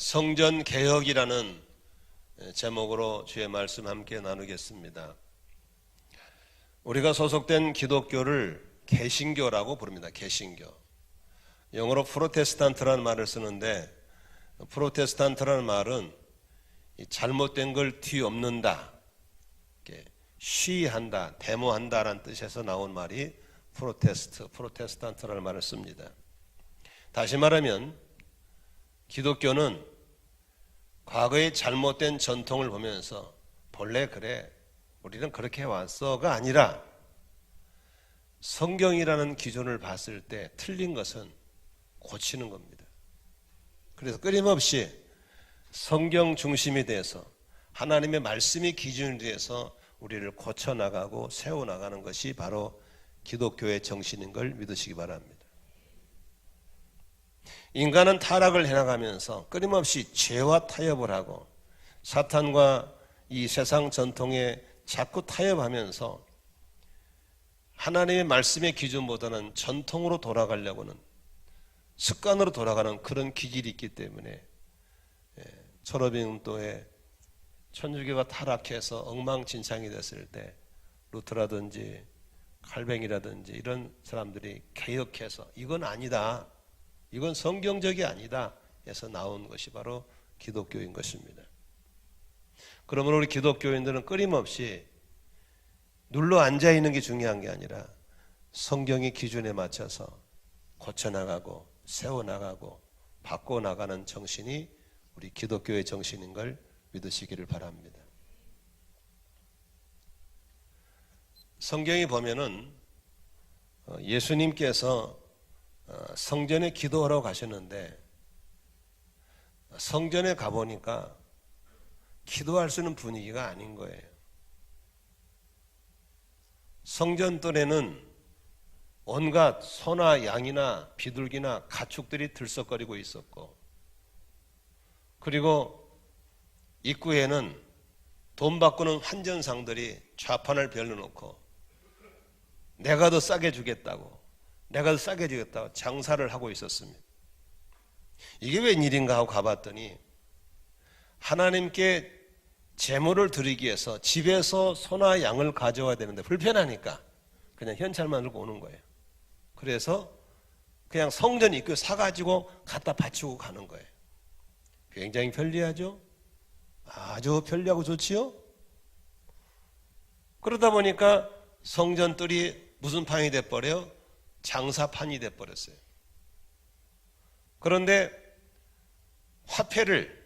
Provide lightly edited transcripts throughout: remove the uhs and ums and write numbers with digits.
성전 개혁이라는 제목으로 주의 말씀 함께 나누겠습니다. 우리가 소속된 기독교를 개신교라고 부릅니다. 개신교. 영어로 프로테스탄트라는 말을 쓰는데, 프로테스탄트라는 말은 잘못된 걸 뒤엎는다, 시위한다, 데모한다라는 뜻에서 나온 말이 프로테스탄트라는 말을 씁니다. 다시 말하면 기독교는 과거의 잘못된 전통을 보면서 본래 그래, 우리는 그렇게 해왔어가 아니라 성경이라는 기준을 봤을 때 틀린 것은 고치는 겁니다. 그래서 끊임없이 성경 중심이 돼서 하나님의 말씀이 기준이 돼서 우리를 고쳐나가고 세워나가는 것이 바로 기독교의 정신인 걸 믿으시기 바랍니다. 인간은 타락을 해나가면서 끊임없이 죄와 타협을 하고 사탄과 이 세상 전통에 자꾸 타협하면서 하나님의 말씀의 기준보다는 전통으로 돌아가려고는, 습관으로 돌아가는 그런 기질이 있기 때문에 초록빙도에 천주교가 타락해서 엉망진창이 됐을 때 루터라든지 칼뱅이라든지 이런 사람들이 개혁해서 이건 아니다, 이건 성경적이 아니다 해서 나온 것이 바로 기독교인 것입니다. 그러므로 우리 기독교인들은 끊임없이 눌러 앉아있는 게 중요한 게 아니라 성경의 기준에 맞춰서 고쳐나가고 세워나가고 바꿔나가는 정신이 우리 기독교의 정신인 걸 믿으시기를 바랍니다. 성경에 보면은 예수님께서 성전에 기도하러 가셨는데 성전에 가보니까 기도할 수 있는 분위기가 아닌 거예요. 성전뜰에는 온갖 소나 양이나 비둘기나 가축들이 들썩거리고 있었고, 그리고 입구에는 돈 바꾸는 환전상들이 좌판을 별려놓고 내가 더 싸게 주겠다고, 내가 더 싸게 주겠다고 장사를 하고 있었습니다. 이게 웬일인가 하고 가봤더니 하나님께 제물을 드리기 위해서 집에서 소나 양을 가져와야 되는데 불편하니까 그냥 현찰만 들고 오는 거예요. 그래서 그냥 성전 입구에 사가지고 갖다 바치고 가는 거예요. 굉장히 편리하죠? 아주 편리하고 좋지요? 그러다 보니까 성전뜰이 무슨 판이 돼버려요? 장사판이 돼버렸어요. 그런데 화폐를,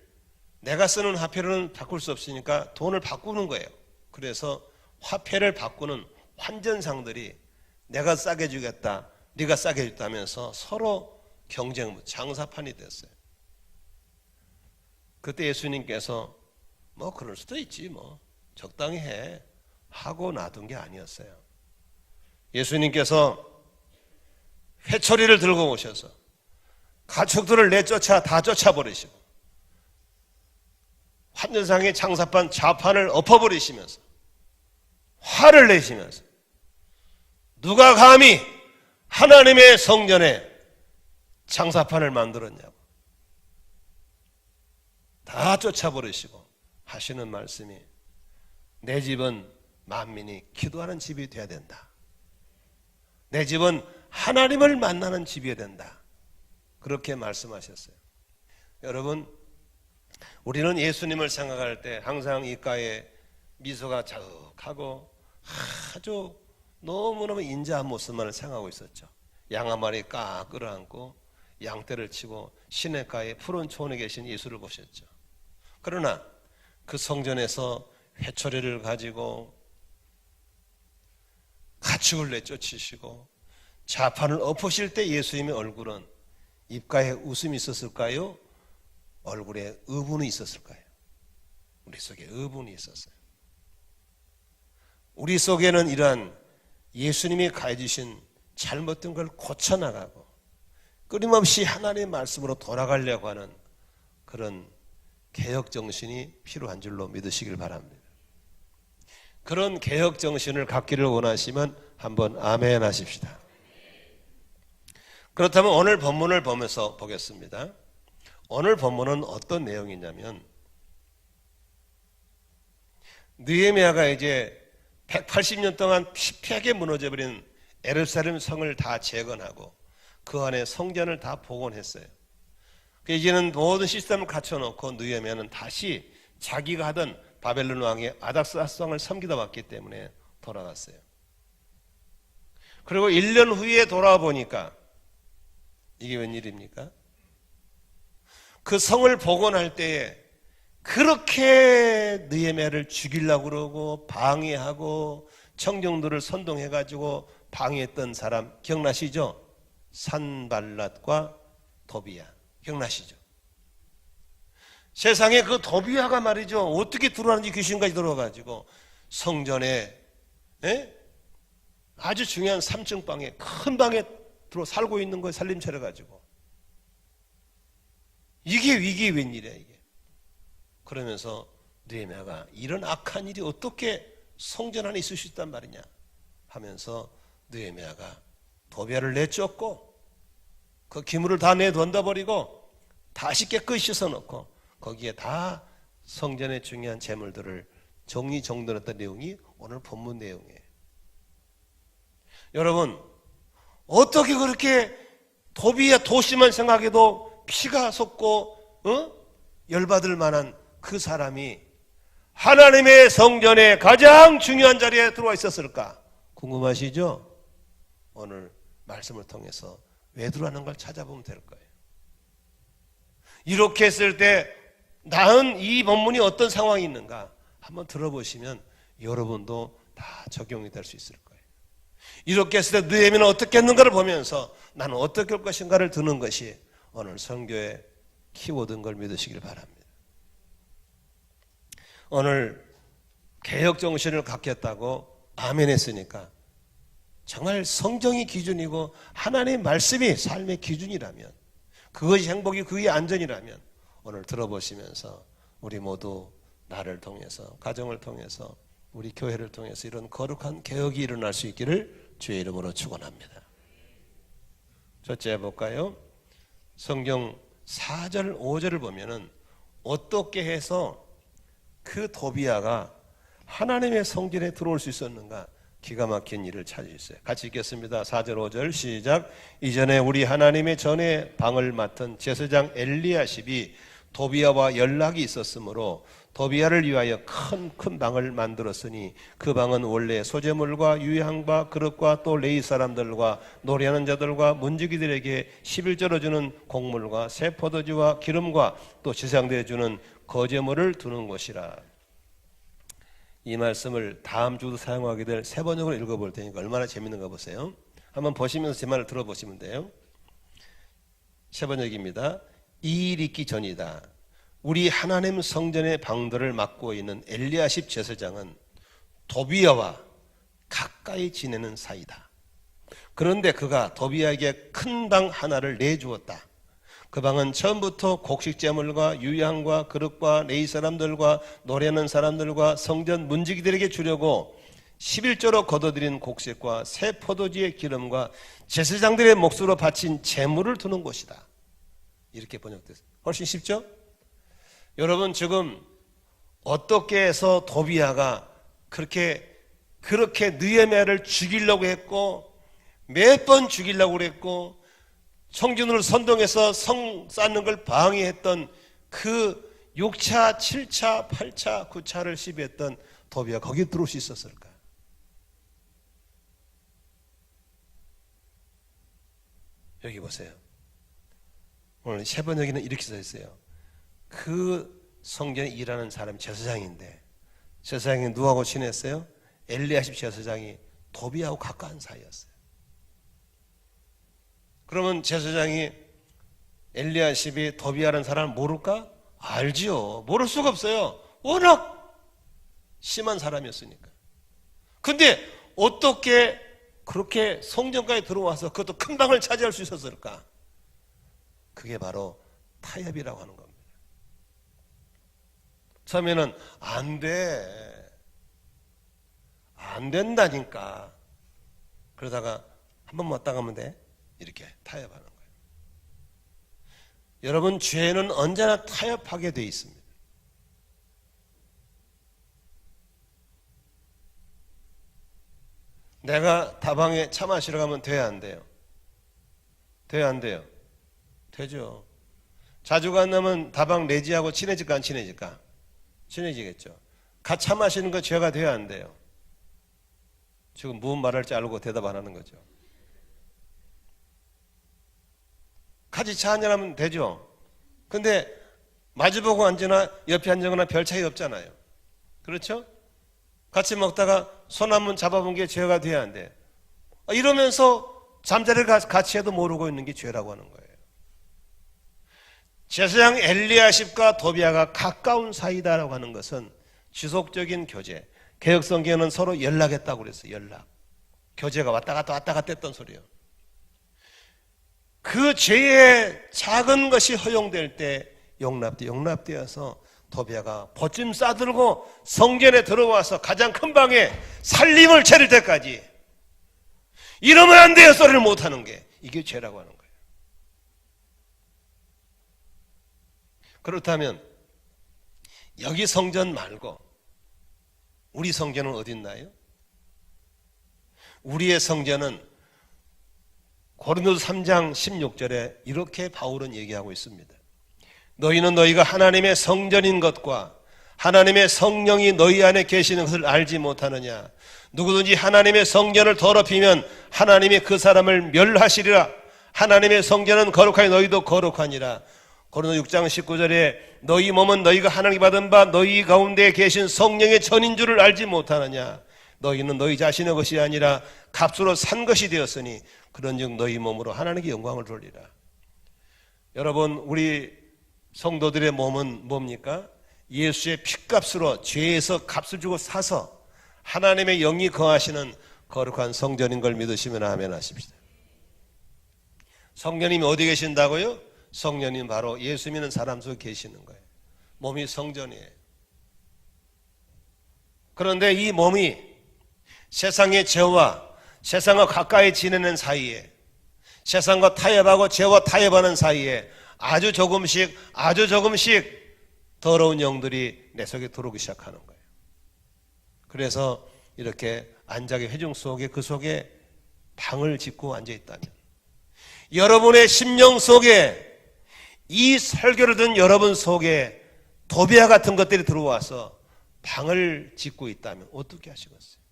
내가 쓰는 화폐로는 바꿀 수 없으니까 돈을 바꾸는 거예요. 그래서 화폐를 바꾸는 환전상들이 내가 싸게 주겠다, 네가 싸게 줬다면서 서로 경쟁, 장사판이 됐어요. 그때 예수님께서 뭐 그럴 수도 있지, 뭐 적당히 해 하고 놔둔 게 아니었어요. 예수님께서 회초리를 들고 오셔서 가축들을 내쫓아 다 쫓아버리시고 환전상의 장사판 좌판을 엎어버리시면서 화를 내시면서 누가 감히 하나님의 성전에 장사판을 만들었냐고 다 쫓아버리시고 하시는 말씀이, 내 집은 만민이 기도하는 집이 되어야 된다, 내 집은 하나님을 만나는 집이어야 된다, 그렇게 말씀하셨어요. 여러분, 우리는 예수님을 생각할 때 항상 입가에 미소가 자욱하고 아주 너무너무 인자한 모습만을 생각하고 있었죠. 양 한 마리 까 끌어안고 양떼를 치고 시냇가에 푸른 초원에 계신 예수를 보셨죠. 그러나 그 성전에서 회초리를 가지고 가축을 내쫓으시고 좌판을 엎으실 때 예수님의 얼굴은 입가에 웃음이 있었을까요? 얼굴에 의분이 있었을까요? 우리 속에 의분이 있었어요. 우리 속에는 이러한 예수님이 가해주신 잘못된 걸 고쳐나가고 끊임없이 하나님의 말씀으로 돌아가려고 하는 그런 개혁정신이 필요한 줄로 믿으시길 바랍니다. 그런 개혁정신을 갖기를 원하시면 한번 아멘 하십시다. 그렇다면 오늘 본문을 보면서 보겠습니다. 오늘 본문은 어떤 내용이냐면 느헤미야가 이제 180년 동안 피폐하게 무너져버린 예루살렘 성을 다 재건하고 그 안에 성전을 다 복원했어요. 이제는 모든 시스템을 갖춰놓고 느헤미야는 다시 자기가 하던 바벨론 왕의 아닥사스왕을 섬기다 왔기 때문에 돌아갔어요. 그리고 1년 후에 돌아와 보니까 이게 웬일입니까? 그 성을 복원할 때에 그렇게 느헤미야를 죽이려고 그러고 방해하고 청중들을 선동해가지고 방해했던 사람 기억나시죠? 산발랏과 도비야 기억나시죠? 세상에 그 도비야가 말이죠 어떻게 들어왔는지 귀신까지 들어와가지고 성전에 아주 중요한 3층 방에 큰 방에 들어 살고 있는 거에 살림 차려가지고 이게 웬일이야 이게. 그러면서 느헤미야가 이런 악한 일이 어떻게 성전 안에 있을 수 있단 말이냐 하면서 느헤미야가 도비야를 내쫓고 그 기물을 다 내던져버리고 다시 깨끗이 씻어놓고 거기에 다 성전의 중요한 재물들을 정리정돈했던 내용이 오늘 본문 내용이에요. 여러분 어떻게 그렇게 도비야 도시만 생각해도 피가 솟고 열받을 만한 그 사람이 하나님의 성전의 가장 중요한 자리에 들어와 있었을까? 궁금하시죠? 오늘 말씀을 통해서 왜 들어왔는 걸 찾아보면 될 거예요. 이렇게 했을 때 나은 이 본문이 어떤 상황이 있는가 한번 들어보시면 여러분도 다 적용이 될 수 있을 거예요. 이렇게 했을 때 느헤미야는 어떻게 했는가를 보면서 나는 어떻게 할 것인가를 드는 것이 오늘 선교의 키워드인 걸 믿으시길 바랍니다. 오늘 개혁 정신을 갖겠다고 아멘 했으니까 정말 성경이 기준이고 하나님의 말씀이 삶의 기준이라면 그것이 행복이 그게 안전이라면 오늘 들어보시면서 우리 모두 나를 통해서 가정을 통해서 우리 교회를 통해서 이런 거룩한 개혁이 일어날 수 있기를 주의 이름으로 축원합니다. 첫째 해볼까요? 성경 4절 5절을 보면은 어떻게 해서 그 도비야가 하나님의 성전에 들어올 수 있었는가 기가 막힌 일을 찾을 수 있어요. 같이 읽겠습니다. 4절 5절 시작. 이전에 우리 하나님의 전에 방을 맡은 제사장 엘리야십이 도비야와 연락이 있었으므로 도비야를 위하여 큰 방을 만들었으니 그 방은 원래 소재물과 유향과 그릇과 또 레위 사람들과 노래하는 자들과 문지기들에게 11조로 주는 곡물과 새 포도주와 기름과 또 제사장들에 주는 거제물을 두는 곳이라. 이 말씀을 다음 주도 사용하게 될 세 번역으로 읽어볼 테니까 얼마나 재밌는가 보세요. 한번 보시면서 제 말을 들어보시면 돼요. 세 번역입니다. 이 일이 있기 전이다. 우리 하나님 성전의 방들을 맡고 있는 엘리야십 제사장은 도비야와 가까이 지내는 사이다. 그런데 그가 도비야에게 큰 방 하나를 내주었다. 그 방은 처음부터 곡식제물과 유향과 그릇과 레위 사람들과 노래하는 사람들과 성전 문지기들에게 주려고 11조로 거둬들인 곡식과 새 포도주의 기름과 제사장들의 몫으로 바친 제물을 두는 곳이다. 이렇게 번역됐어요. 훨씬 쉽죠? 여러분 지금 어떻게 해서 도비야가 그렇게 느헤미야를 죽이려고 했고 몇 번 죽이려고 그랬고 청중을 선동해서 성 쌓는 걸 방해했던 그 6차, 7차, 8차, 9차를 시비했던 도비야 거기에 들어올 수 있었을까? 여기 보세요. 오늘 세 번역에는 이렇게 써 있어요. 그 성전에 일하는 사람이 제사장인데 제사장이 누구하고 친했어요? 엘리야십 제사장이 도비야하고 가까운 사이였어요. 그러면 제사장이 엘리야십이 도비야라는 사람을 모를까? 알지요. 모를 수가 없어요. 워낙 심한 사람이었으니까. 근데 어떻게 그렇게 성전까지 들어와서 그것도 큰 방을 차지할 수 있었을까? 그게 바로 타협이라고 하는 겁니다. 처음에는 안 돼. 안 된다니까. 그러다가 한 번만 왔다 가면 돼. 이렇게 타협하는 거예요. 여러분, 죄는 언제나 타협하게 돼 있습니다. 내가 다방에 차 마시러 가면 돼야 안 돼요? 돼야 안 돼요? 되죠. 자주 간다면 다방 내지하고 친해질까 안 친해질까? 친해지겠죠. 차 마시는 거 죄가 돼야 안 돼요? 지금 무슨 말할지 알고 대답 안 하는 거죠. 같이 차 한잔 하면 되죠. 근데 마주보고 앉거나 옆에 앉거나 별 차이 없잖아요. 그렇죠? 같이 먹다가 손 한 번 잡아본 게 죄가 돼야 안 돼. 이러면서 잠자리를 같이 해도 모르고 있는 게 죄라고 하는 거예요. 제사장 엘리야십과 도비아가 가까운 사이다라고 하는 것은 지속적인 교제. 개혁성경에는 서로 연락했다고 그랬어요. 연락. 교제가 왔다 갔다 했던 소리예요. 그 죄의 작은 것이 허용될 때 용납되어서 도비아가 보침 싸들고 성전에 들어와서 가장 큰 방에 살림을 차릴 때까지 이러면 안 돼요 소리를 못하는 게 이게 죄라고 하는 거예요. 그렇다면 여기 성전 말고 우리 성전은 어디 있나요? 우리의 성전은 고린도서 3장 16절에 이렇게 바울은 얘기하고 있습니다. 너희는 너희가 하나님의 성전인 것과 하나님의 성령이 너희 안에 계시는 것을 알지 못하느냐. 누구든지 하나님의 성전을 더럽히면 하나님이 그 사람을 멸하시리라. 하나님의 성전은 거룩하니 너희도 거룩하니라. 고린도 6장 19절에 너희 몸은 너희가 하나님께 받은 바 너희 가운데 계신 성령의 전인 줄을 알지 못하느냐. 너희는 너희 자신의 것이 아니라 값으로 산 것이 되었으니 그런즉 너희 몸으로 하나님께 영광을 돌리라. 여러분, 우리 성도들의 몸은 뭡니까? 예수의 핏값으로 죄에서 값을 주고 사서 하나님의 영이 거하시는 거룩한 성전인 걸 믿으시면 아멘 하십시다. 성령님이 어디 계신다고요? 성령님 바로 예수 믿는 사람 속에 계시는 거예요. 몸이 성전이에요. 그런데 이 몸이 세상의 죄와 세상과 가까이 지내는 사이에 세상과 타협하고 죄와 타협하는 사이에 아주 조금씩 더러운 영들이 내 속에 들어오기 시작하는 거예요. 그래서 이렇게 안작의 회중 속에 그 속에 방을 짓고 앉아있다면 여러분의 심령 속에 이 설교를 듣는 여러분 속에 도비아 같은 것들이 들어와서 방을 짓고 있다면 어떻게 하시겠어요?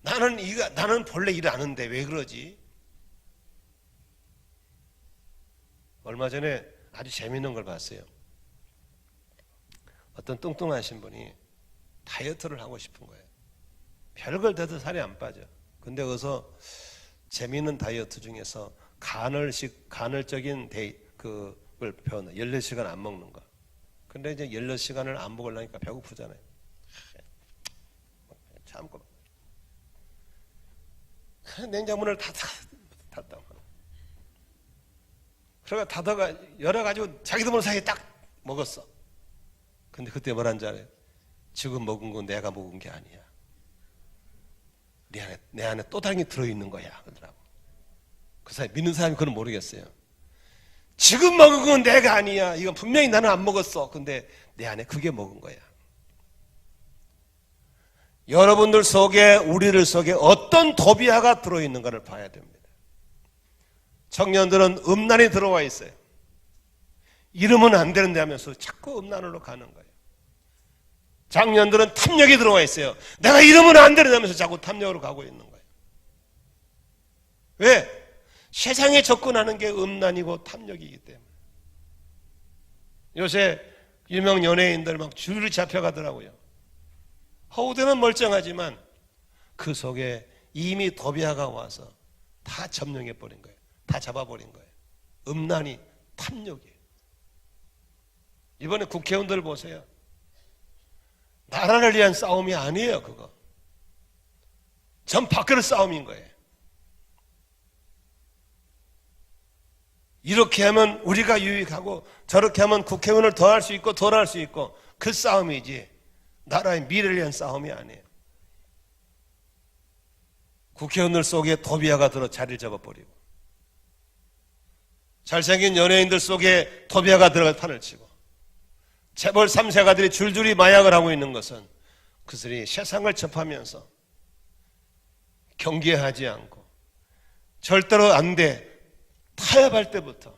나는 본래 일 안 하는데 왜 그러지? 얼마 전에 아주 재미있는 걸 봤어요. 어떤 뚱뚱하신 분이 다이어트를 하고 싶은 거예요. 별걸 대도 살이 안 빠져. 근데 거기서 재미있는 다이어트 중에서 간헐적인 그걸 표현해. 16시간 안 먹는 거. 근데 이제 16시간을 안 먹으려니까 배고프잖아요. 참고. 냉장문을 닫다. 그러니까 닫아가 열어가지고 자기도 모르는 사이에 딱 먹었어. 근데 그때 뭐라는 줄 알아요? 지금 먹은 건 내가 먹은 게 아니야. 내 안에 또 다른 게 들어있는 거야. 그러더라고. 그 사람 믿는 사람이 그건 모르겠어요. 지금 먹은 건 내가 아니야. 이건 분명히 나는 안 먹었어. 근데 내 안에 그게 먹은 거야. 여러분들 속에 우리들 속에 어떤 도비아가 들어있는가를 봐야 됩니다. 청년들은 음란이 들어와 있어요. 이러면 안 되는데 하면서 자꾸 음란으로 가는 거예요. 장년들은 탐욕이 들어와 있어요. 내가 이러면 안 되는데 하면서 자꾸 탐욕으로 가고 있는 거예요. 왜? 세상에 접근하는 게 음란이고 탐욕이기 때문에. 요새 유명 연예인들 막 줄을 잡혀가더라고요. 허우대는 멀쩡하지만 그 속에 이미 도비아가 와서 다 점령해버린 거예요. 다 잡아버린 거예요. 음란이 탐욕이에요. 이번에 국회의원들 보세요. 나라를 위한 싸움이 아니에요. 그거 전 밖으로 싸움인 거예요. 이렇게 하면 우리가 유익하고 저렇게 하면 국회의원을 더 할 수 있고 덜 할 수 있고 그 싸움이지 나라의 미래를 위한 싸움이 아니에요. 국회의원들 속에 도비아가 들어 자리를 잡아버리고 잘생긴 연예인들 속에 도비아가 들어가 판을 치고 재벌 3세가들이 줄줄이 마약을 하고 있는 것은 그들이 세상을 접하면서 경계하지 않고 절대로 안 돼 타협할 때부터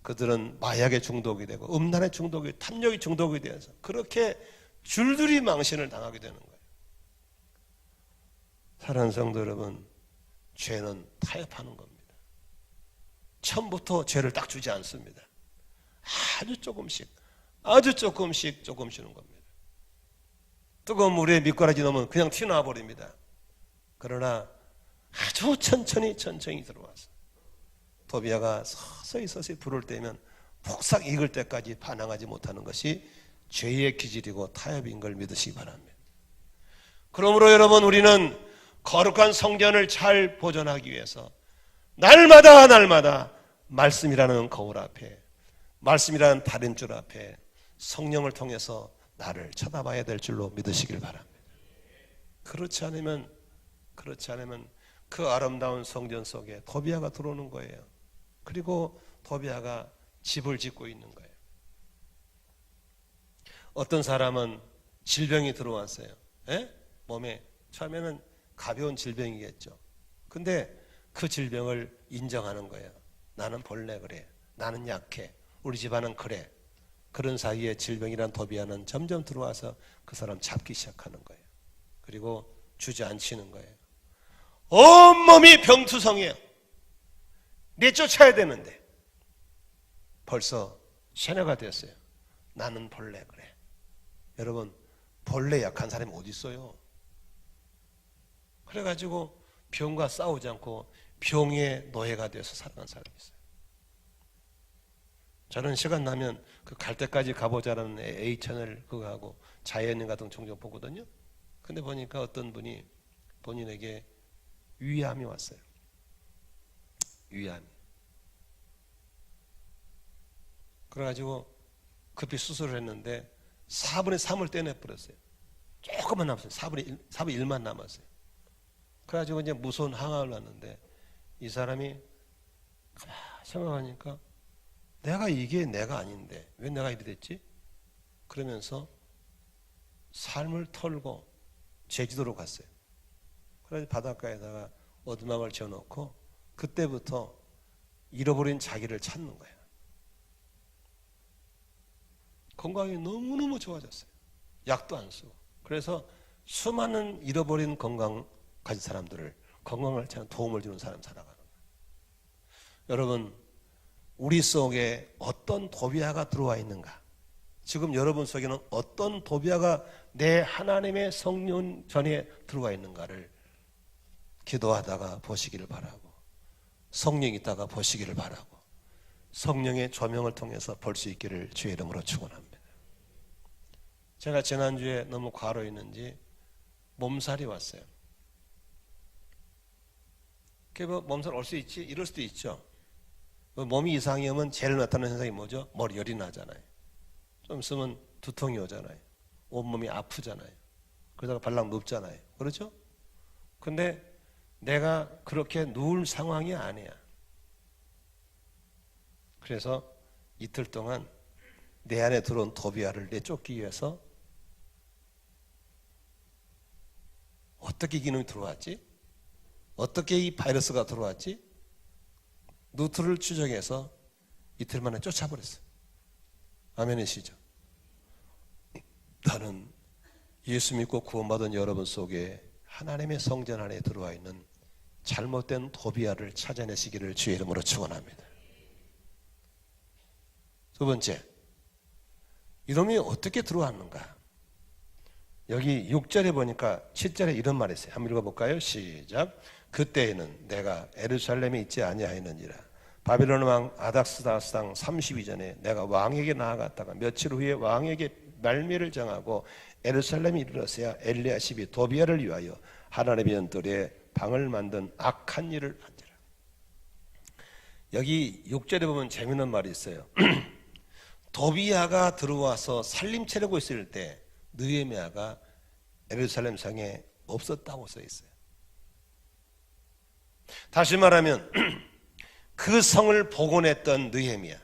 그들은 마약에 중독이 되고 음란에 중독이, 탐욕이 중독이 되어서 그렇게 줄줄이 망신을 당하게 되는 거예요. 사랑하는 성도 여러분, 죄는 타협하는 겁니다. 처음부터 죄를 딱 주지 않습니다. 아주 조금씩 주는 겁니다. 뜨거운 물에 미꾸라지 넣으면 그냥 튀어나와 버립니다. 그러나 아주 천천히 들어와서 도비아가 서서히 불을 떼면 폭삭 익을 때까지 반항하지 못하는 것이 죄의 기질이고 타협인 걸 믿으시기 바랍니다. 그러므로 여러분, 우리는 거룩한 성전을 잘 보존하기 위해서 날마다 말씀이라는 거울 앞에, 말씀이라는 다림줄 앞에 성령을 통해서 나를 쳐다봐야 될 줄로 믿으시길 바랍니다. 그렇지 않으면 그 아름다운 성전 속에 도비아가 들어오는 거예요. 그리고 도비아가 집을 짓고 있는 거예요. 어떤 사람은 질병이 들어왔어요. 몸에 처음에는 가벼운 질병이겠죠. 근데 그 질병을 인정하는 거예요. 나는 본래 그래. 나는 약해. 우리 집안은 그래. 그런 사이에 질병이란 도비아는 점점 들어와서 그 사람 잡기 시작하는 거예요. 그리고 주저앉히는 거예요. 온몸이 병투성이에요. 내쫓아야 되는데 벌써 세뇌가 됐어요. 나는 본래 그래. 여러분, 본래 약한 사람이 어디 있어요? 그래가지고 병과 싸우지 않고 병의 노예가 되어서 살아가는 사람이 있어요. 저는 시간 나면 그 갈 때까지 가보자라는 A채널 그거하고 자연인 같은 거 종종 보거든요. 근데 보니까 어떤 분이 본인에게 위암이 왔어요. 위암. 그래가지고 급히 수술을 했는데 4분의 3을 떼내버렸어요. 조금만 남았어요. 4분의 1만 남았어요. 그래가지고 이제 무서운 항암을 났는데 이 사람이 가만히 생각하니까 이게 내가 아닌데 왜 내가 이리 됐지? 그러면서 삶을 털고 제주도로 갔어요. 그래서 바닷가에다가 오두막을 지어놓고 그때부터 잃어버린 자기를 찾는 거예요. 건강이 너무너무 좋아졌어요. 약도 안 쓰고. 그래서 수많은 잃어버린 건강 가진 사람들을 건강을 찾는 도움을 주는 사람 살아가는 거예요. 여러분, 우리 속에 어떤 도비아가 들어와 있는가? 지금 여러분 속에는 어떤 도비아가 내 하나님의 성령 전에 들어와 있는가를 기도하다가 보시기를 바라고, 성령이 있다가 보시기를 바라고, 성령의 조명을 통해서 볼 수 있기를 주의 이름으로 축원합니다. 제가 지난주에 너무 과로했는지 몸살이 왔어요. 몸살 올 수 있지? 이럴 수도 있죠. 몸이 이상이 오면 제일 나타나는 현상이 뭐죠? 머리열이 나잖아요. 좀 있으면 두통이 오잖아요. 온몸이 아프잖아요. 그러다가 발락 눕잖아요. 그렇죠? 근데 내가 그렇게 누울 상황이 아니야. 그래서 이틀 동안 내 안에 들어온 도비아를 내쫓기 위해서 어떻게 기능이 들어왔지? 어떻게 이 바이러스가 들어왔지? 루트를 추적해서 이틀 만에 쫓아버렸어요. 아멘이시죠? 나는 예수 믿고 구원받은 여러분 속에 하나님의 성전 안에 들어와 있는 잘못된 도비아를 찾아내시기를 주의 이름으로 축원합니다. 두 번째, 이놈이 어떻게 들어왔는가? 여기 6절에 보니까 7절에 이런 말이 있어요. 한번 읽어볼까요? 시작. 그때에는 내가 예루살렘에 있지 아니하였느니라. 바빌론 왕 아닥스다스당 32전에 내가 왕에게 나아갔다가 며칠 후에 왕에게 말미를 정하고 예루살렘에 이르렀어야 엘리야십이 도비아를 위하여 하나님의 연돌에 방을 만든 악한 일을 한지라. 여기 6절에 보면 재미있는 말이 있어요. 도비아가 들어와서 살림 차리고 있을 때 느헤미야가 예루살렘 성에 없었다고 써 있어요. 다시 말하면 그 성을 복원했던 느헤미야.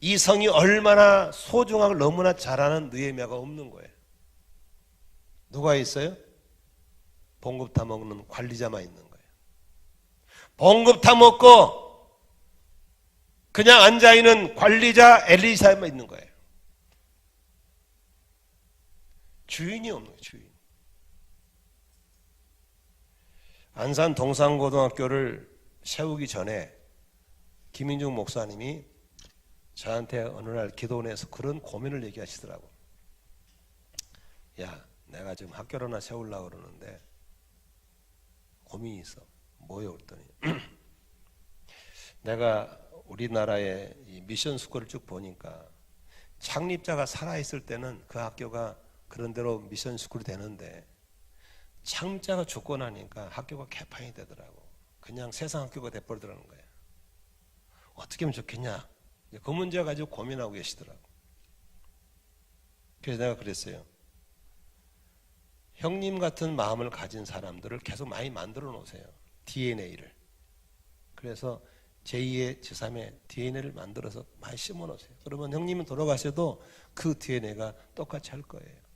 이 성이 얼마나 소중하고 너무나 잘하는 느헤미야가 없는 거예요. 누가 있어요? 봉급 타먹는 관리자만 있는 거예요. 봉급 타먹고 그냥 앉아있는 관리자 엘리사만 있는 거예요. 주인이 없는 거예요. 주인. 안산 동산고등학교를 세우기 전에 김인중 목사님이 저한테 어느 날 기도원에서 그런 고민을 얘기하시더라고. 야, 내가 지금 학교를 하나 세우려고 그러는데 고민이 있어. 뭐요? 그랬더니 내가 우리나라의 이 미션 스쿨을 쭉 보니까 창립자가 살아있을 때는 그 학교가 그런 대로 미션 스쿨이 되는데 창립자가 죽고 나니까 학교가 개판이 되더라고. 그냥 세상 학교가 돼버리더라는 거야. 어떻게 하면 좋겠냐? 그 문제 가지고 고민하고 계시더라고. 그래서 내가 그랬어요. 형님 같은 마음을 가진 사람들을 계속 많이 만들어 놓으세요. DNA를. 그래서 제2의 제3의 DNA를 만들어서 많이 심어 놓으세요. 그러면 형님은 돌아가셔도 그 DNA가 똑같이 할 거예요.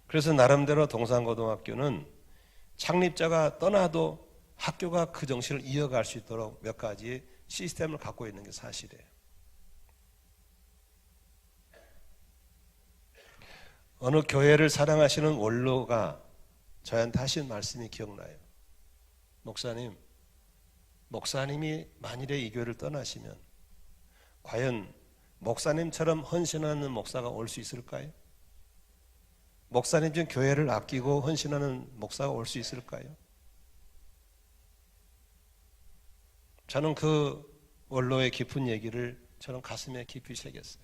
그래서 나름대로 동산고등학교는 창립자가 떠나도 학교가 그 정신을 이어갈 수 있도록 몇 가지 시스템을 갖고 있는 게 사실이에요. 어느 교회를 사랑하시는 원로가 저한테 하신 말씀이 기억나요. 목사님이 만일에 이 교회를 떠나시면 과연 목사님처럼 헌신하는 목사가 올 수 있을까요? 목사님 중 교회를 아끼고 헌신하는 목사가 올 수 있을까요? 저는 그 원로의 깊은 얘기를 저는 가슴에 깊이 새겼어요.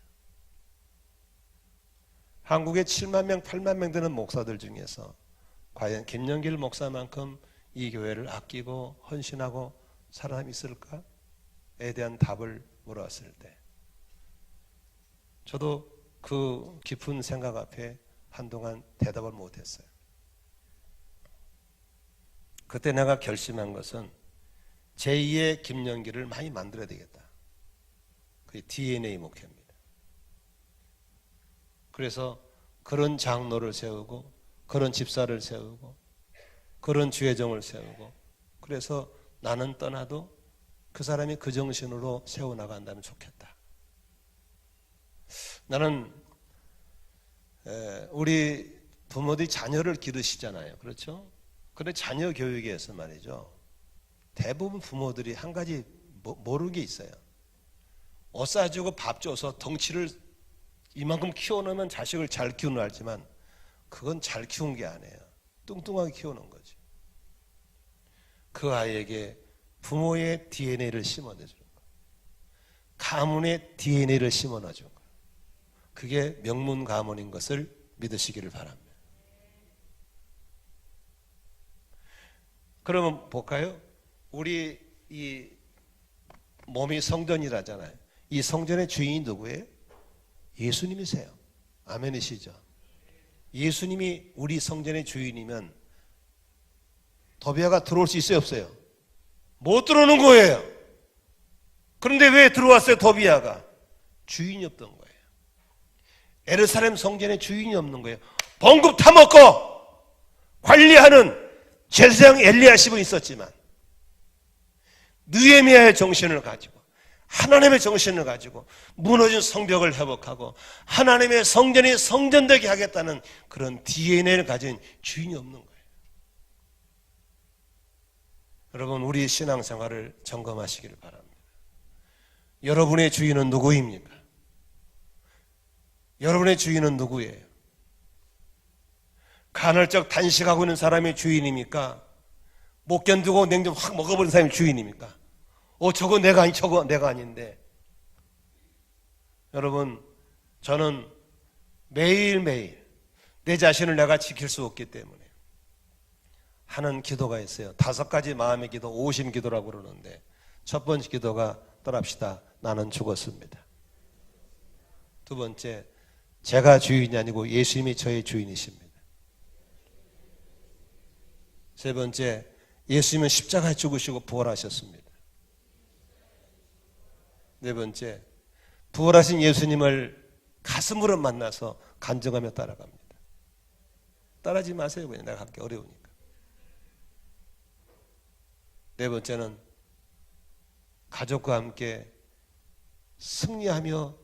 한국에 7만 명, 8만 명 되는 목사들 중에서 과연 김영길 목사만큼 이 교회를 아끼고 헌신하고 사람이 있을까에 대한 답을 물었을 때 저도 그 깊은 생각 앞에 한동안 대답을 못했어요. 그때 내가 결심한 것은 제2의 김영길을 많이 만들어야 되겠다. 그게 DNA 목회입니다. 그래서 그런 장로를 세우고 그런 집사를 세우고 그런 주회종을 세우고 그래서 나는 떠나도 그 사람이 그 정신으로 세워나간다면 좋겠다. 나는 우리 부모들이 자녀를 기르시잖아요. 그렇죠? 그런데 자녀 교육에서 말이죠. 대부분 부모들이 한 가지 모르는 게 있어요. 옷 사주고 밥 줘서 덩치를 이만큼 키워놓으면 자식을 잘 키우는 알지만 그건 잘 키운 게 아니에요. 뚱뚱하게 키우는 거지. 그 아이에게 부모의 DNA를 심어주는 거예요. 가문의 DNA를 심어놔준 거예요. 그게 명문 가문인 것을 믿으시기를 바랍니다. 그러면 볼까요? 우리 이 몸이 성전이라잖아요. 이 성전의 주인이 누구예요? 예수님이세요. 아멘이시죠? 예수님이 우리 성전의 주인이면 도비아가 들어올 수 있어요, 없어요? 못 들어오는 거예요. 그런데 왜 들어왔어요, 도비아가? 주인이 없던 거예요. 예루살렘 성전에 주인이 없는 거예요. 봉급 타먹고 관리하는 제사장 엘리야십은 있었지만 느헤미야의 정신을 가지고 하나님의 정신을 가지고 무너진 성벽을 회복하고 하나님의 성전이 성전되게 하겠다는 그런 DNA를 가진 주인이 없는 거예요. 여러분, 우리 신앙생활을 점검하시기를 바랍니다. 여러분의 주인은 누구입니까? 여러분의 주인은 누구예요? 간헐적 단식하고 있는 사람이 주인입니까? 못 견디고 냉정 확 먹어버린 사람이 주인입니까? 저거 내가 아니, 저거 내가 아닌데. 여러분, 저는 매일매일 내 자신을 내가 지킬 수 없기 때문에 하는 기도가 있어요. 5가지 마음의 기도, 오심 기도라고 그러는데 첫 번째 기도가 떠납시다. 나는 죽었습니다. 두 번째, 제가 주인이 아니고 예수님이 저의 주인이십니다. 세 번째, 예수님은 십자가에 죽으시고 부활하셨습니다. 네 번째, 부활하신 예수님을 가슴으로 만나서 간증하며 따라갑니다. 따라하지 마세요. 그냥 내가 갖기 어려우니까. 네 번째는 가족과 함께 승리하며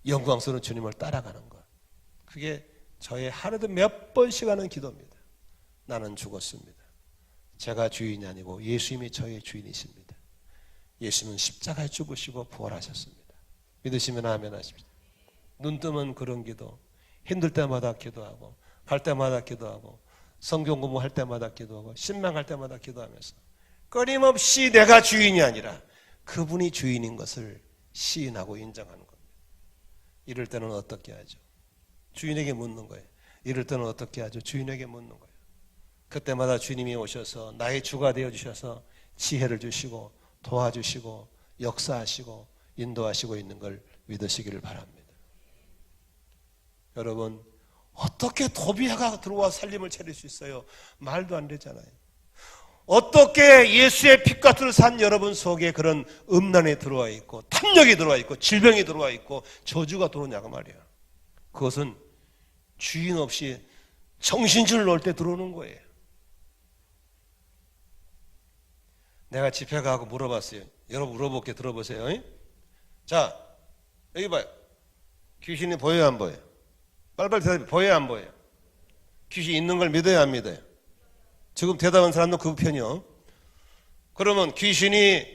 영광스러운 주님을 따라가는 것. 그게 저의 하루도 몇 번씩 하는 기도입니다. 나는 죽었습니다. 제가 주인이 아니고 예수님이 저의 주인이십니다. 예수님은 십자가에 죽으시고 부활하셨습니다. 믿으시면 아멘 하십시오. 눈 뜨면 그런 기도, 힘들 때마다 기도하고, 갈 때마다 기도하고, 성경 공부할 때마다 기도하고, 신망할 때마다 기도하면서 끊임없이 내가 주인이 아니라 그분이 주인인 것을 시인하고 인정하는 겁니다. 이럴 때는 어떻게 하죠? 주인에게 묻는 거예요. 이럴 때는 어떻게 하죠? 주인에게 묻는 거예요. 그때마다 주님이 오셔서 나의 주가 되어주셔서 지혜를 주시고 도와주시고 역사하시고 인도하시고 있는 걸 믿으시기를 바랍니다. 여러분, 어떻게 도비아가 들어와 살림을 차릴 수 있어요? 말도 안 되잖아요. 어떻게 예수의 핏값을 산 여러분 속에 그런 음란이 들어와 있고 탐욕이 들어와 있고 질병이 들어와 있고 저주가 들어오냐고 말이야. 그것은 주인 없이 정신줄 놓을 때 들어오는 거예요. 내가 집회 가고 물어봤어요. 여러분 물어볼게, 들어보세요. 자, 여기 봐요. 귀신이 보여요, 안 보여요? 빨리빨리 대답해. 보여요, 안 보여요? 귀신이 있는 걸 믿어요, 안 믿어요? 지금 대답한 사람도 그 편이요. 그러면 귀신이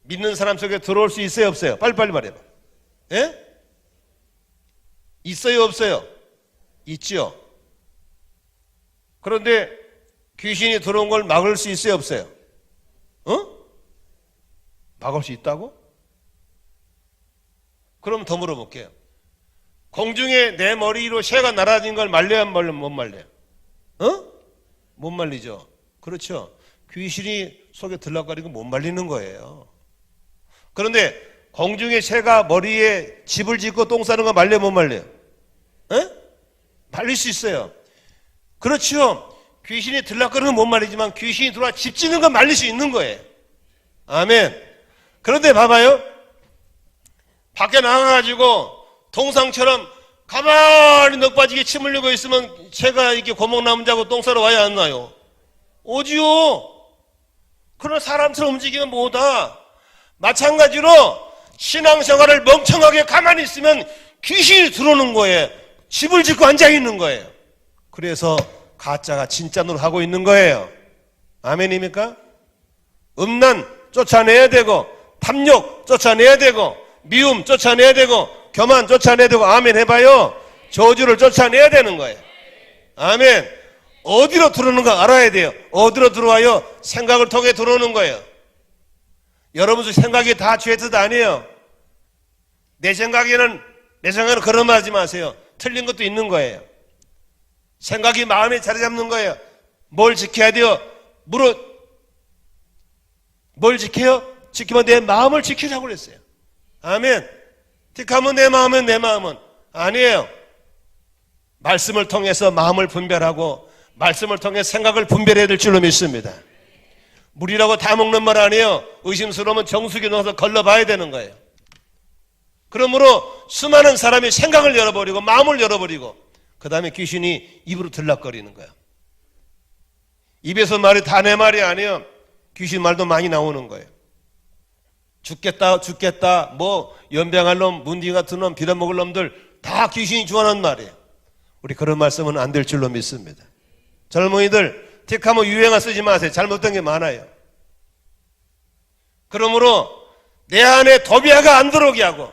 믿는 사람 속에 들어올 수 있어요, 없어요? 빨리빨리 말해봐. 예? 있어요, 없어요? 있죠. 그런데 귀신이 들어온 걸 막을 수 있어요, 없어요? 막을 수 있다고? 그럼 더 물어볼게요. 공중에 내 머리 위로 새가 날아다니는 걸 말려야 안 말려? 못 말려요? 못 말리죠. 그렇죠. 귀신이 속에 들락거리고 못 말리는 거예요. 그런데 공중에 새가 머리에 집을 짓고 똥 싸는 거 말려 못 말려요? 말릴 수 있어요. 그렇죠. 귀신이 들락거리는 못 말리지만 귀신이 들어와 집 짓는 건 말릴 수 있는 거예요. 아멘. 그런데 봐봐요. 밖에 나가가지고 동상처럼 가만히 넋 빠지게 침 흘리고 있으면 새가 이렇게 고목 나무 자고 똥 싸러 와야 안 나요? 오지요. 그러나 사람처럼 움직이면 뭐다. 마찬가지로 신앙생활을 멍청하게 가만히 있으면 귀신이 들어오는 거예요. 집을 짓고 앉아있는 거예요. 그래서 가짜가 진짜 노릇하고 있는 거예요. 아멘입니까? 음란 쫓아내야 되고 탐욕 쫓아내야 되고 미움 쫓아내야 되고 교만 쫓아내야 되고 아멘 해봐요. 저주를 쫓아내야 되는 거예요. 아멘. 어디로 들어오는가 알아야 돼요. 어디로 들어와요? 생각을 통해 들어오는 거예요. 여러분 생각이 다 죄의 뜻 아니에요. 내 생각에는 그런 말 하지 마세요. 틀린 것도 있는 거예요. 생각이 마음에 자리 잡는 거예요. 뭘 지켜야 돼요? 뭘 지켜요? 지키면 내 마음을 지키라고 그랬어요. 아멘. 지키면 내 마음은 아니에요. 말씀을 통해서 마음을 분별하고 말씀을 통해 생각을 분별해야 될 줄로 믿습니다. 물이라고 다 먹는 말 아니에요. 의심스러우면 정수기 넣어서 걸러봐야 되는 거예요. 그러므로 수많은 사람이 생각을 열어버리고 마음을 열어버리고 그 다음에 귀신이 입으로 들락거리는 거예요. 입에서 말이 다 내 말이 아니에요. 귀신 말도 많이 나오는 거예요. 죽겠다 뭐 연병할 놈, 문딩 같은 놈, 빌어먹을 놈들 다 귀신이 주관하는 말이에요. 우리 그런 말씀은 안 될 줄로 믿습니다. 젊은이들 틱하면 유행어 쓰지 마세요. 잘못된 게 많아요. 그러므로 내 안에 도비아가 안 들어오게 하고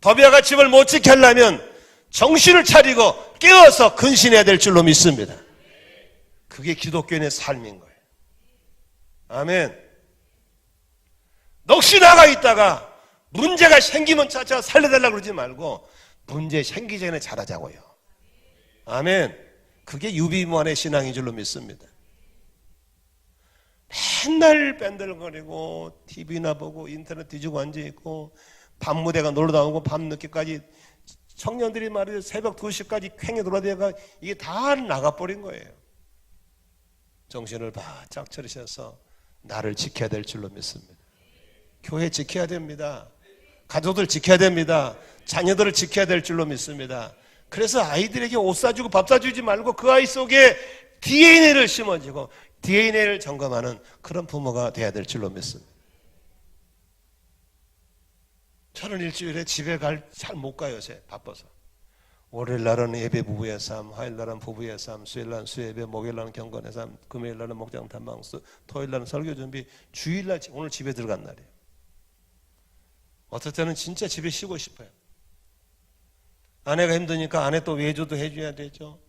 도비아가 집을 못 지게 하려면 정신을 차리고 깨어서 근신해야 될 줄로 믿습니다. 그게 기독교인의 삶인 거예요. 아멘. 넋이 나가 있다가 문제가 생기면 찾아 살려달라고 그러지 말고 문제 생기기 전에 잘하자고요. 아멘. 그게 유비무환의 신앙인 줄로 믿습니다. 맨날 뺀들거리고 TV나 보고 인터넷 뒤지고 앉아있고 밤무대가 놀러 나오고 밤늦게까지 청년들이 말이죠. 새벽 2시까지 쾌히 돌아다니다가 이게 다 나가버린 거예요. 정신을 바짝 차리셔서 나를 지켜야 될 줄로 믿습니다. 교회 지켜야 됩니다. 가족들 지켜야 됩니다. 자녀들을 지켜야 될 줄로 믿습니다. 그래서 아이들에게 옷 사주고 밥 사주지 말고 그 아이 속에 DNA를 심어주고 DNA를 점검하는 그런 부모가 돼야 될 줄로 믿습니다. 저는 일주일에 집에 잘 못 가요. 요새 바빠서. 월요일 날은 예배 부부의 삶, 화요일 날은 부부의 삶, 수요일 날은 수예배, 목요일 날은 경건의 삶, 금요일 날은 목장 탐방수, 토요일 날은 설교 준비, 주일 날 오늘 집에 들어간 날이에요. 어떨 때는 진짜 집에 쉬고 싶어요. 아내가 힘드니까 아내 또 외조도 해줘야 되죠.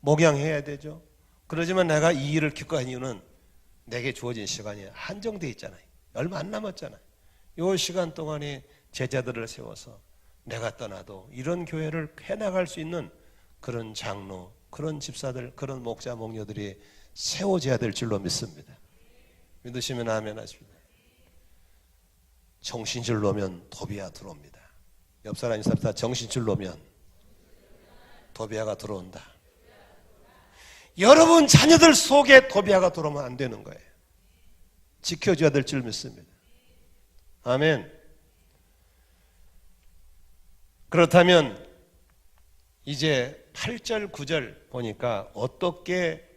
목양해야 되죠. 그러지만 내가 이 일을 기꺼이 한 이유는 내게 주어진 시간이 한정되어 있잖아요. 얼마 안 남았잖아요. 이 시간 동안에 제자들을 세워서 내가 떠나도 이런 교회를 해나갈 수 있는 그런 장로, 그런 집사들, 그런 목자, 목녀들이 세워져야 될 줄로 믿습니다. 믿으시면 아멘 하십니다. 정신줄 놓으면 도비아 들어옵니다. 옆 사람 인사합니다. 정신줄 놓으면 도비아가 들어온다. 여러분 자녀들 속에 도비아가 들어오면 안 되는 거예요. 지켜줘야 될 줄 믿습니다. 아멘. 그렇다면 이제 8절 9절 보니까 어떻게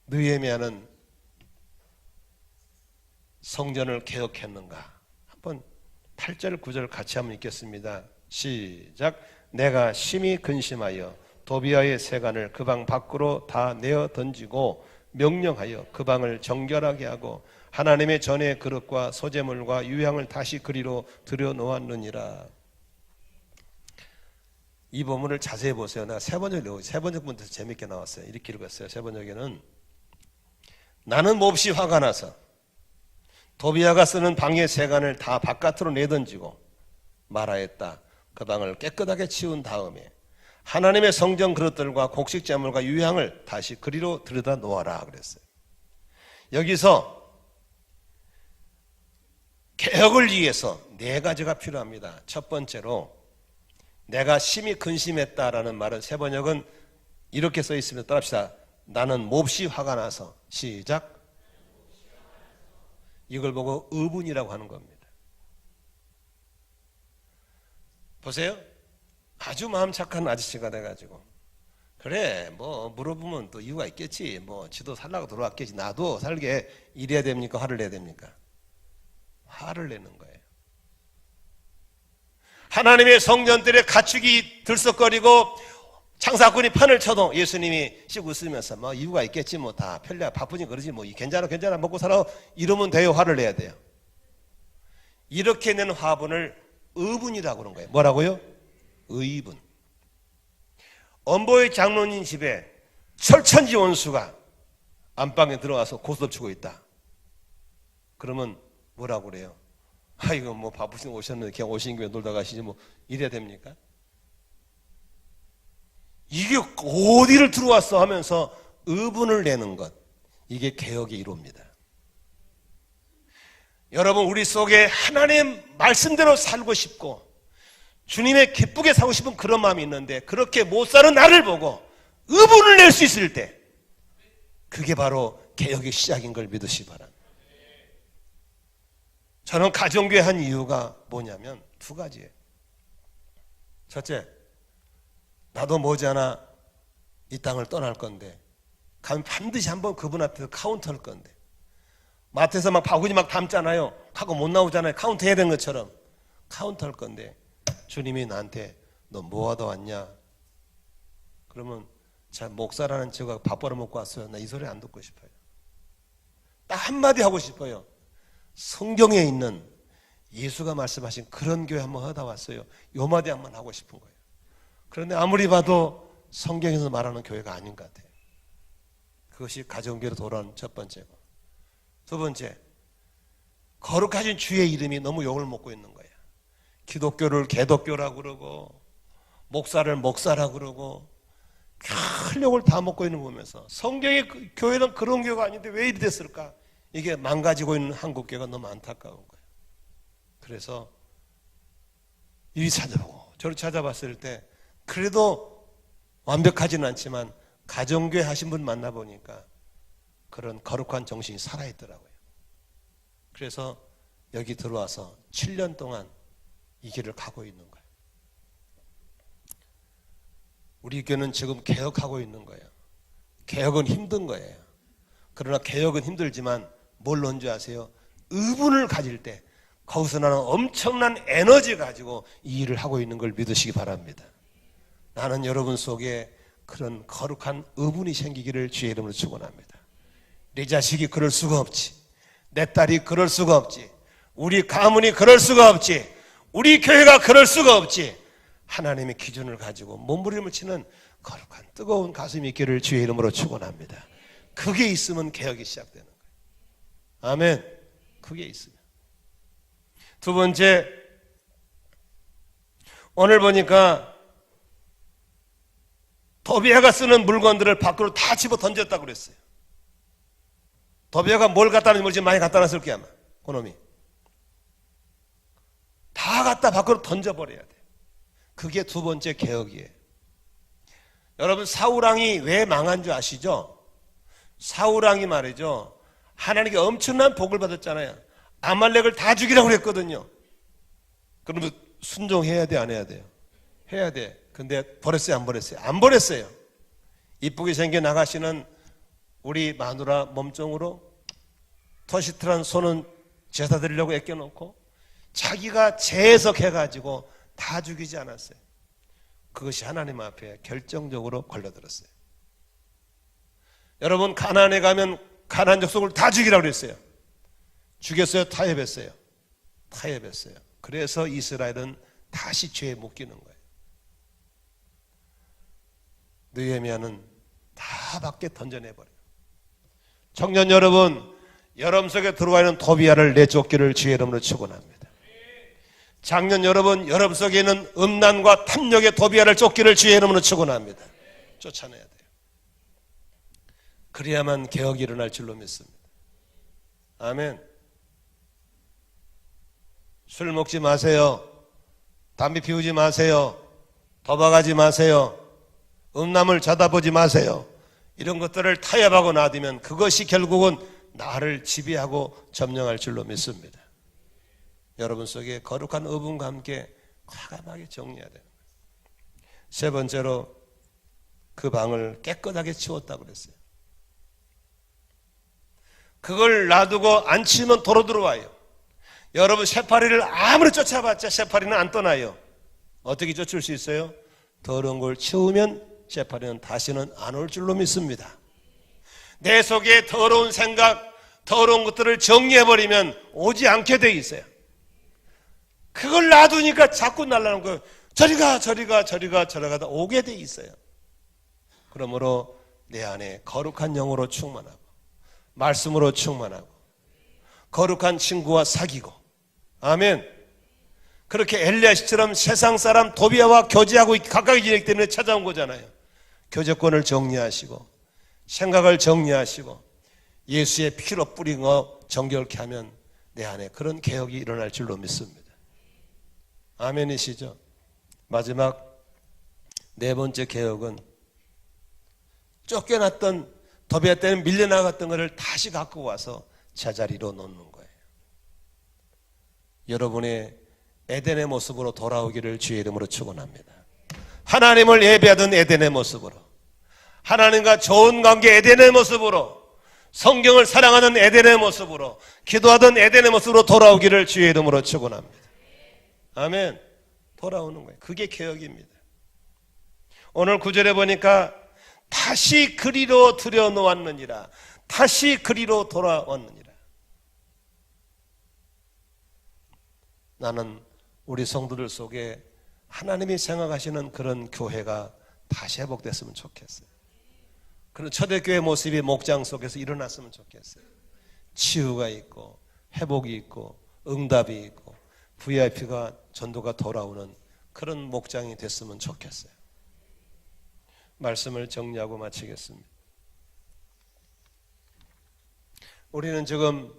느헤미야는 성전을 개혁했는가 한번 8절 9절 같이 한번 읽겠습니다. 시작. 내가 심히 근심하여 도비아의 세간을 그 방 밖으로 다 내어 던지고 명령하여 그 방을 정결하게 하고 하나님의 전의 그릇과 소재물과 유향을 다시 그리로 들여놓았느니라. 이 본문을 자세히 보세요. 내가 세 번역부터 재밌게 나왔어요. 이렇게 읽었어요. 세 번역에는 나는 몹시 화가 나서 도비아가 쓰는 방의 세간을 다 바깥으로 내던지고 말하였다. 그 방을 깨끗하게 치운 다음에 하나님의 성전 그릇들과 곡식제물과 유향을 다시 그리로 들여다 놓아라 그랬어요. 여기서 개혁을 위해서 네 가지가 필요합니다. 첫 번째로 내가 심히 근심했다라는 말은 세 번역은 이렇게 써 있습니다. 따라합시다. 나는 몹시 화가 나서. 시작. 이걸 보고 의분이라고 하는 겁니다. 보세요. 아주 마음 착한 아저씨가 돼가지고 그래 뭐 물어보면 또 이유가 있겠지. 뭐 지도 살라고 들어왔겠지. 나도 살게 이래야 됩니까? 화를 내야 됩니까? 화를 내는 거예요. 하나님의 성전들의 가축이 들썩거리고 창사꾼이 판을 쳐도 예수님이 씩 웃으면서 뭐 이유가 있겠지. 뭐 다 편리하고 바쁘니 그러지 뭐 괜찮아 먹고 살아 이러면 돼요. 화를 내야 돼요. 이렇게 낸 화분을 의분이라고 그런 거예요. 뭐라고요? 의분. 엄보의 장로님 집에 철천지 원수가 안방에 들어와서 고스톱치고 있다. 그러면 뭐라고 그래요? 이거 뭐 바쁘신 오셨는데 그냥 오신 교회 놀다 가시지 뭐 이래야 됩니까? 이게 어디를 들어왔어 하면서 의분을 내는 것, 이게 개혁의 이로입니다. 여러분 우리 속에 하나님 말씀대로 살고 싶고 주님의 기쁘게 살고 싶은 그런 마음이 있는데 그렇게 못 사는 나를 보고 의분을 낼 수 있을 때 그게 바로 개혁의 시작인 걸 믿으시기 바랍니다. 저는 가정교회 한 이유가 뭐냐면 두 가지예요. 첫째, 나도 머지않아 이 땅을 떠날 건데 가면 반드시 한번 그분 앞에서 카운트할 건데 마트에서 막 바구니 막 담잖아요. 하고 못 나오잖아요. 카운트 해야 되는 것처럼 카운트할 건데 주님이 나한테 너 뭐 하다 왔냐? 그러면 자 목사라는 제가 밥 벌어먹고 왔어요. 나 이 소리 안 듣고 싶어요. 딱 한마디 하고 싶어요. 성경에 있는 예수가 말씀하신 그런 교회 한번 하다 왔어요. 요 마디 한번 하고 싶은 거예요. 그런데 아무리 봐도 성경에서 말하는 교회가 아닌 것 같아요. 그것이 가정교회로 돌아온 첫 번째고, 두 번째, 거룩하신 주의 이름이 너무 욕을 먹고 있는 거예요. 기독교를 개독교라고 그러고 목사를 목사라고 그러고 큰 욕을 다 먹고 있는 거 보면서 성경의 교회는 그런 교회가 아닌데 왜 이리 됐을까? 이게 망가지고 있는 한국교회가 너무 안타까운 거예요. 그래서 이리 찾아보고 저를 찾아봤을 때 그래도 완벽하지는 않지만 가정교회 하신 분 만나보니까 그런 거룩한 정신이 살아있더라고요. 그래서 여기 들어와서 7년 동안 이 길을 가고 있는 거예요. 우리 교회는 지금 개혁하고 있는 거예요. 개혁은 힘든 거예요. 그러나 개혁은 힘들지만 뭘 넣은 줄 아세요? 의분을 가질 때 거기서 나는 엄청난 에너지 가지고 이 일을 하고 있는 걸 믿으시기 바랍니다. 나는 여러분 속에 그런 거룩한 의분이 생기기를 주의 이름으로 축원합니다. 내 자식이 그럴 수가 없지. 내 딸이 그럴 수가 없지. 우리 가문이 그럴 수가 없지. 우리 교회가 그럴 수가 없지. 하나님의 기준을 가지고 몸부림을 치는 거룩한 뜨거운 가슴이 있기를 주의 이름으로 축원합니다. 그게 있으면 개혁이 시작되는 거예요. 아멘. 그게 있으면. 두 번째, 오늘 보니까 도비아가 쓰는 물건들을 밖으로 다 집어 던졌다고 그랬어요. 도비아가 뭘 갖다 놨는지 모르지 많이 갖다 놨을 거야 아마. 그놈이 다 갖다 밖으로 던져버려야 돼. 그게 두 번째 개혁이에요. 여러분, 사울왕이 왜 망한 줄 아시죠? 사울왕이 말이죠, 하나님께 엄청난 복을 받았잖아요. 아말렉을 다 죽이라고 그랬거든요. 그러면 순종해야 돼, 안 해야 돼요? 해야 돼. 근데 버렸어요, 안 버렸어요? 안 버렸어요. 이쁘게 생겨 나가시는 우리 마누라 몸종으로 터시트란 손은 제사 드리려고 애껴놓고 자기가 재해석해가지고 다 죽이지 않았어요. 그것이 하나님 앞에 결정적으로 걸려들었어요. 여러분, 가나안에 가면 가나안 족속을 다 죽이라고 그랬어요. 죽였어요? 타협했어요? 타협했어요. 그래서 이스라엘은 다시 죄에 묶이는 거예요. 느헤미야는 다 밖에 던져내버려요. 청년 여러분, 여러분 속에 들어와 있는 도비아를 내쫓기를 주의 이름으로 축원합니다. 장년 여러분, 여러분 속에 있는 음란과 탐욕의 도비아를 쫓기를 주의 이름으로 축원합니다. 쫓아내야 돼요. 그래야만 개혁이 일어날 줄로 믿습니다. 아멘. 술 먹지 마세요. 담배 피우지 마세요. 도박하지 마세요. 음란을 쳐다보지 마세요. 이런 것들을 타협하고 놔두면 그것이 결국은 나를 지배하고 점령할 줄로 믿습니다. 여러분 속에 거룩한 의분과 함께 과감하게 정리해야 되는 거예요. 세 번째로 그 방을 깨끗하게 치웠다고 그랬어요. 그걸 놔두고 안 치우면 도로 들어와요. 여러분, 새파리를 아무리 쫓아봤자 새파리는 안 떠나요. 어떻게 쫓을 수 있어요? 더러운 걸 치우면 새파리는 다시는 안 올 줄로 믿습니다. 내 속에 더러운 생각, 더러운 것들을 정리해버리면 오지 않게 돼 있어요. 그걸 놔두니까 자꾸 날라오는 거예요. 저리가 오게 돼 있어요. 그러므로 내 안에 거룩한 영으로 충만하고 말씀으로 충만하고 거룩한 친구와 사귀고, 아멘. 그렇게 엘리야시처럼 세상 사람 도비아와 교제하고 가까이 지내기 때문에 찾아온 거잖아요. 교제권을 정리하시고 생각을 정리하시고 예수의 피로 뿌린 거 정결케 하면 내 안에 그런 개혁이 일어날 줄로 믿습니다. 아멘이시죠? 마지막 네 번째 개혁은 쫓겨났던 도비아 때는 밀려나갔던 것을 다시 갖고 와서 제자리로 놓는 거예요. 여러분의 에덴의 모습으로 돌아오기를 주의 이름으로 축원합니다. 하나님을 예배하던 에덴의 모습으로, 하나님과 좋은 관계 에덴의 모습으로, 성경을 사랑하는 에덴의 모습으로, 기도하던 에덴의 모습으로 돌아오기를 주의 이름으로 축원합니다. 아멘. 돌아오는 거예요. 그게 개혁입니다. 오늘 9절에 보니까 다시 그리로 들여놓았느니라. 다시 그리로 돌아왔느니라. 나는 우리 성도들 속에 하나님이 생각하시는 그런 교회가 다시 회복됐으면 좋겠어요. 그런 초대교회 모습이 목장 속에서 일어났으면 좋겠어요. 치유가 있고 회복이 있고 응답이 있고 VIP가 전도가 돌아오는 그런 목장이 됐으면 좋겠어요. 말씀을 정리하고 마치겠습니다. 우리는 지금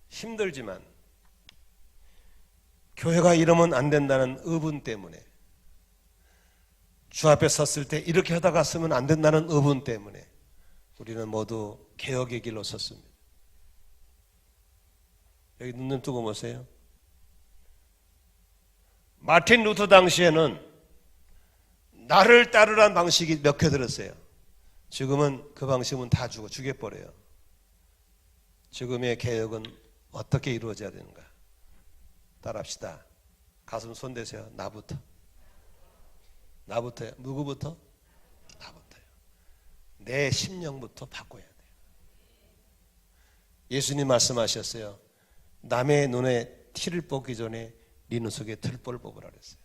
힘들지만 교회가 이러면 안 된다는 의분 때문에 주 앞에 섰을 때 이렇게 하다가 쓰면 안 된다는 의분 때문에 우리는 모두 개혁의 길로 섰습니다. 여기 눈 좀 뜨고 보세요. 마틴 루터 당시에는 나를 따르라는 방식이 몇 개 들었어요. 지금은 그 방식은 다 죽여버려요. 지금의 개혁은 어떻게 이루어져야 되는가? 따라합시다. 가슴 손대세요. 나부터. 나부터요. 누구부터? 나부터요. 내 심령부터 바꿔야 돼요. 예수님 말씀하셨어요. 남의 눈에 티를 뽑기 전에 네 눈 속에 틀보를 뽑으라 그랬어요.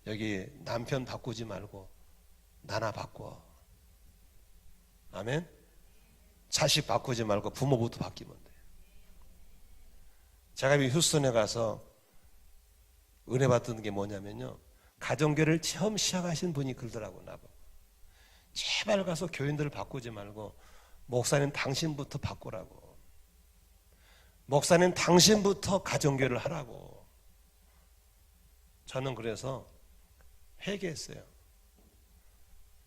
여기 남편 바꾸지 말고 나나 바꿔. 아멘? 자식 바꾸지 말고 부모부터 바뀌면 돼요. 제가 휴스턴에 가서 은혜 받던 게 뭐냐면요, 가정교회를 처음 시작하신 분이 그러더라고요. 나보고 제발 가서 교인들을 바꾸지 말고 목사님 당신부터 바꾸라고. 목사님 당신부터 가정교회를 하라고. 저는 그래서 회개했어요.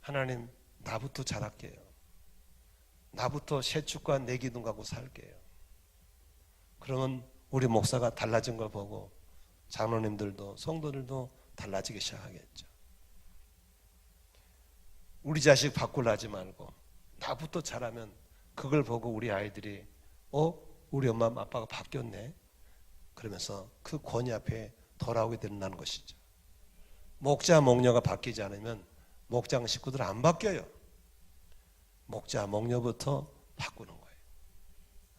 하나님, 나부터 잘할게요. 나부터 새축과 내 기둥 갖고 살게요. 그러면 우리 목사가 달라진 걸 보고 장로님들도 성도들도 달라지기 시작하겠죠. 우리 자식 바꾸려 하지 말고 나부터 잘하면 그걸 보고 우리 아이들이 우리 엄마 아빠가 바뀌었네 그러면서 그 권위 앞에 돌아오게 된다는 것이죠. 목자 목녀가 바뀌지 않으면 목장 식구들 안 바뀌어요. 목자 목녀부터 바꾸는 거예요.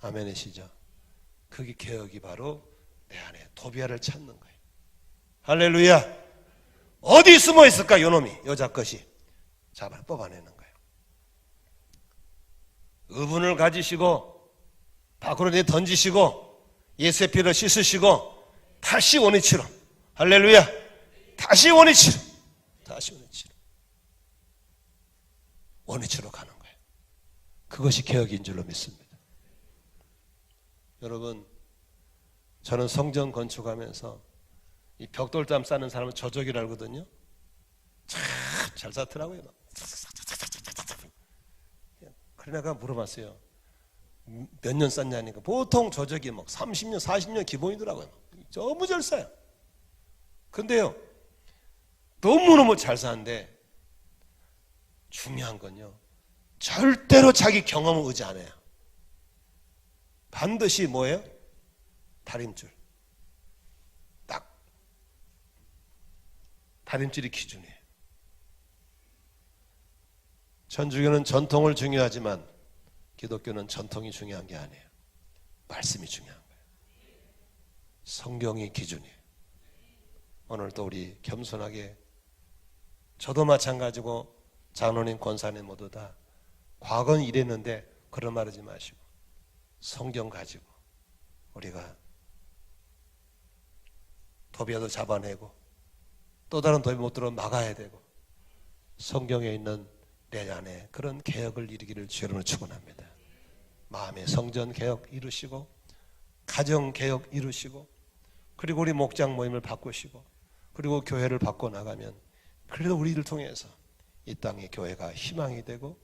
아멘이시죠? 그게 개혁이 바로 내 안에 도비아를 찾는 거예요. 할렐루야. 어디 숨어 있을까 요놈이, 여자 것이. 잡아 뽑아내는 거예요. 의분을 가지시고 밖으로 내 던지시고 예수의 피로 씻으시고 다시 원위치로. 할렐루야. 다시 원위치로. 다시 원위치로. 원위치로 가는 거예요. 그것이 개혁인 줄로 믿습니다. 여러분, 저는 성전 건축하면서 이 벽돌담 쌓는 사람은 저적이라 하거든요. 참 잘 쌓더라고요. 그래 내가 물어봤어요. 몇 년 쌓냐니까 보통 저적이 막 30년, 40년 기본이더라고요. 너무 잘 쌓아요. 근데요, 너무너무 잘 사는데 중요한 건요, 절대로 자기 경험을 의지 안 해요. 반드시 뭐예요? 다림줄. 딱. 다림줄이 기준이에요. 천주교는 전통을 중요하지만 기독교는 전통이 중요한 게 아니에요. 말씀이 중요한 거예요. 성경이 기준이에요. 오늘도 우리 겸손하게, 저도 마찬가지고 장로님, 권사님 모두 다 과거는 이랬는데 그런 말 하지 마시고 성경 가지고 우리가 도비아도 잡아내고 또 다른 도비 못 들어오면 막아야 되고 성경에 있는 내 안에 그런 개혁을 이루기를 주님으로 축원합니다. 마음의 성전 개혁 이루시고 가정 개혁 이루시고 그리고 우리 목장 모임을 바꾸시고 그리고 교회를 바꿔나가면 그래도 우리를 통해서 이 땅의 교회가 희망이 되고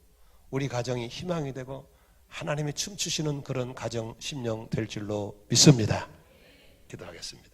우리 가정이 희망이 되고 하나님이 춤추시는 그런 가정 심령 될 줄로 믿습니다. 기도하겠습니다.